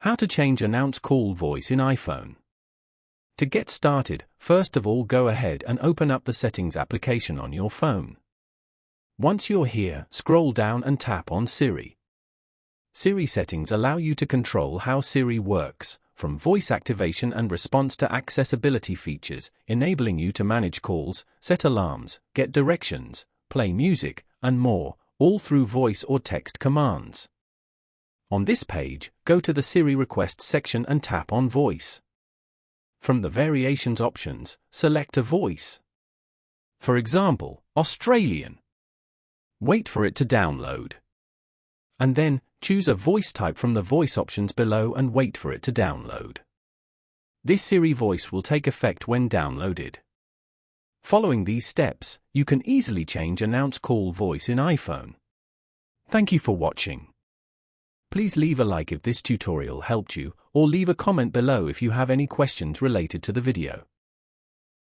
How to change announce call voice in iPhone. To get started, first of all go ahead and open up the Settings application on your phone. Once you're here, scroll down and tap on Siri. Siri settings allow you to control how Siri works, from voice activation and response to accessibility features, enabling you to manage calls, set alarms, get directions, play music, and more, all through voice or text commands. On this page, go to the Siri Requests section and tap on Voice. From the Variations options, select a voice. For example, Australian. Wait for it to download. And then, choose a voice type from the voice options below and wait for it to download. This Siri voice will take effect when downloaded. Following these steps, you can easily change announce call voice in iPhone. Thank you for watching. Please leave a like if this tutorial helped you, or leave a comment below if you have any questions related to the video.